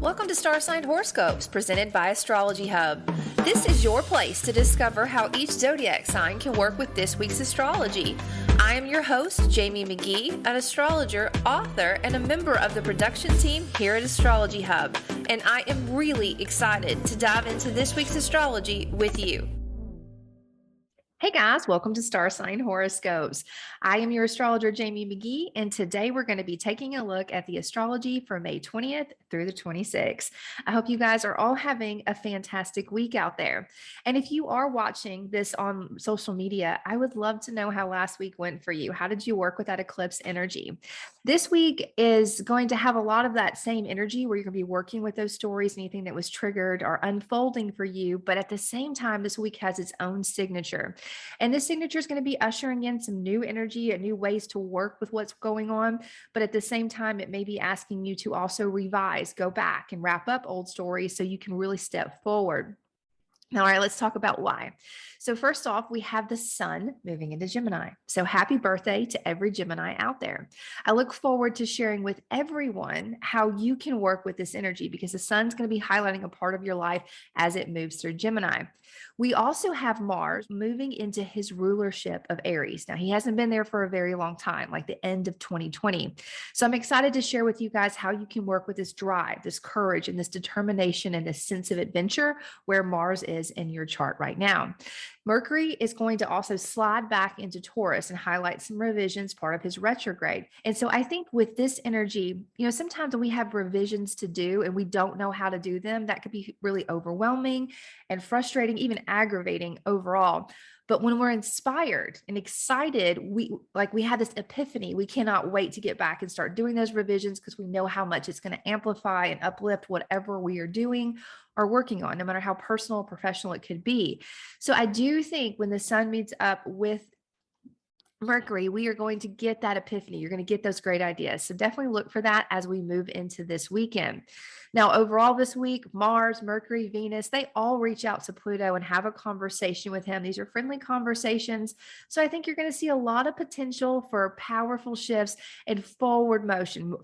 Welcome to Star Sign Horoscopes, presented by Astrology Hub. This is your place to discover how each zodiac sign can work with this week's astrology. I am your host, Jamie Magee, an astrologer, author, and a member of the production team here at Astrology Hub, and I am really excited to dive into this week's astrology with you. Hey guys, welcome to Star Sign Horoscopes. I am your astrologer, Jamie Magee, and today we're going to be taking a look at the astrology for May 20th through the 26th. I hope you guys are all having a fantastic week out there. And if you are watching this on social media, I would love to know how last week went for you. How did you work with that eclipse energy? This week is going to have a lot of that same energy where you're going to be working with those stories, anything that was triggered or unfolding for you. But at the same time, this week has its own signature. And this signature is going to be ushering in some new energy and new ways to work with what's going on. But at the same time, it may be asking you to also revise, go back and wrap up old stories so you can really step forward. All right, let's talk about why. So first off, we have the sun moving into Gemini. So happy birthday to every Gemini out there. I look forward to sharing with everyone how you can work with this energy because the sun's going to be highlighting a part of your life as it moves through Gemini. We also have Mars moving into his rulership of Aries. Now, he hasn't been there for a very long time, like the end of 2020. So I'm excited to share with you guys how you can work with this drive, this courage, and this determination and this sense of adventure where Mars is in your chart right now. Mercury is going to also slide back into Taurus and highlight some revisions, part of his retrograde. And so I think with this energy, sometimes when we have revisions to do and we don't know how to do them, that could be really overwhelming and frustrating, even aggravating overall. But when we're inspired and excited, we have this epiphany. We cannot wait to get back and start doing those revisions because we know how much it's going to amplify and uplift whatever we are doing or working on, no matter how personal or professional it could be. So I do think when the sun meets up with Mercury, we are going to get that epiphany. You're going to get those great ideas. So definitely look for that as we move into this weekend. Now, overall this week, Mars, Mercury, Venus, they all reach out to Pluto and have a conversation with him. These are friendly conversations. So I think you're going to see a lot of potential for powerful shifts and forward motion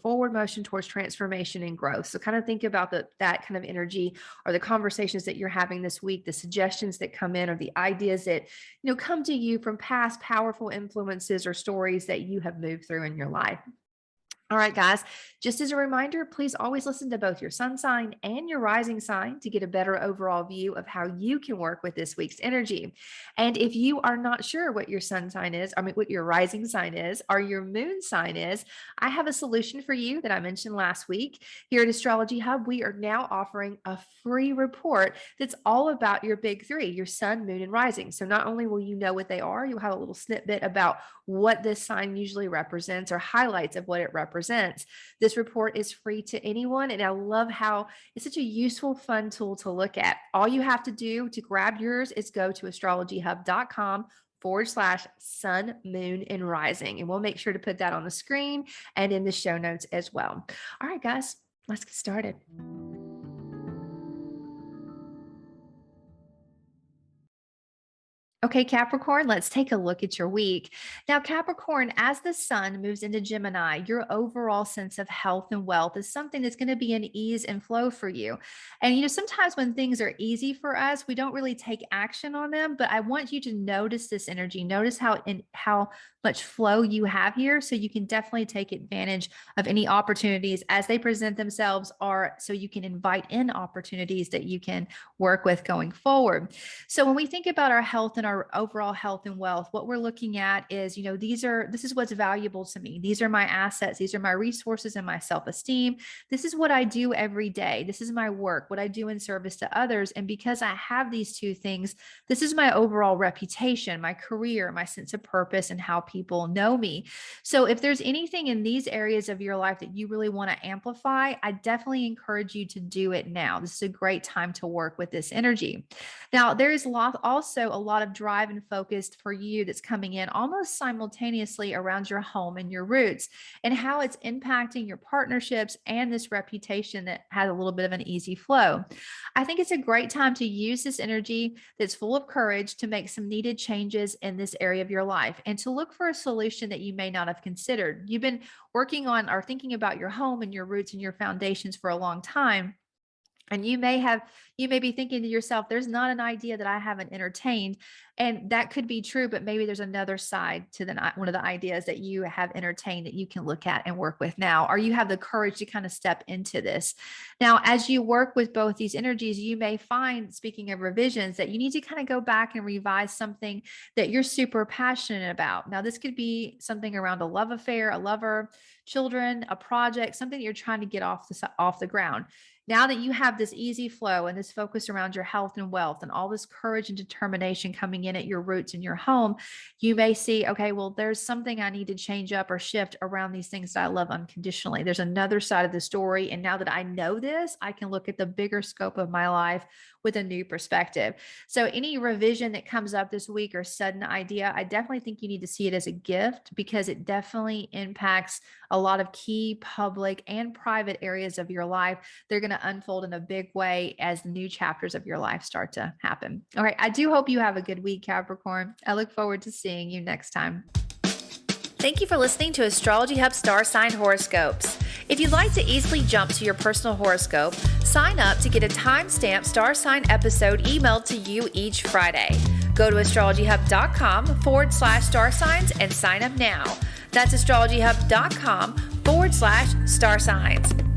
towards transformation and growth. So kind of think about that kind of energy or the conversations that you're having this week, the suggestions that come in or the ideas that, come to you from past powerful influences or stories that you have moved through in your life. All right, guys, just as a reminder, please always listen to both your sun sign and your rising sign to get a better overall view of how you can work with this week's energy. And if you are not sure what your sun sign is, what your rising sign is, or your moon sign is, I have a solution for you that I mentioned last week. Here at Astrology Hub, we are now offering a free report that's all about your big three, your sun, moon, and rising. So not only will you know what they are, you'll have a little snippet about what this sign usually represents or highlights of what it represents. This report is free to anyone, and I love how it's such a useful, fun tool to look at. All you have to do to grab yours is go to astrologyhub.com/sun, moon, and rising. And we'll make sure to put that on the screen and in the show notes as well. All right, guys, let's get started. Okay, Capricorn, let's take a look at your week. Now, Capricorn, as the sun moves into Gemini, your overall sense of health and wealth is something that's going to be an ease and flow for you. And, sometimes when things are easy for us, we don't really take action on them, but I want you to notice this energy. Notice how much flow you have here so you can definitely take advantage of any opportunities as they present themselves, or so you can invite in opportunities that you can work with going forward. So when we think about our health and our overall health and wealth, what we're looking at is, this is what's valuable to me. These are my assets. These are my resources and my self-esteem. This is what I do every day. This is my work, what I do in service to others. And because I have these two things, this is my overall reputation, my career, my sense of purpose, and how people know me. So if there's anything in these areas of your life that you really want to amplify, I definitely encourage you to do it now. This is a great time to work with this energy. Now, there is also a lot of drive and focus for you that's coming in almost simultaneously around your home and your roots and how it's impacting your partnerships and this reputation that has a little bit of an easy flow. I think it's a great time to use this energy that's full of courage to make some needed changes in this area of your life and to look for a solution that you may not have considered. You've been working on or thinking about your home and your roots and your foundations for a long time. And you may be thinking to yourself, there's not an idea that I haven't entertained. And that could be true, but maybe there's another side to one of the ideas that you have entertained that you can look at and work with now, or you have the courage to kind of step into this. Now, as you work with both these energies, you may find, speaking of revisions, that you need to kind of go back and revise something that you're super passionate about. Now, this could be something around a love affair, a lover, children, a project, something you're trying to get off the ground. Now that you have this easy flow and this focus around your health and wealth and all this courage and determination coming in at your roots in your home, you may see, okay, well, there's something I need to change up or shift around these things that I love unconditionally. There's another side of the story. And now that I know this, I can look at the bigger scope of my life with a new perspective. So any revision that comes up this week or sudden idea, I definitely think you need to see it as a gift, because it definitely impacts a lot of key public and private areas of your life. They're going to unfold in a big way as the new chapters of your life start to happen. All right. I do hope you have a good week, Capricorn. I look forward to seeing you next time. Thank you for listening to Astrology Hub Star Sign Horoscopes. If you'd like to easily jump to your personal horoscope, sign up to get a timestamped star sign episode emailed to you each Friday. Go to astrologyhub.com/star signs and sign up now. That's astrologyhub.com/star signs.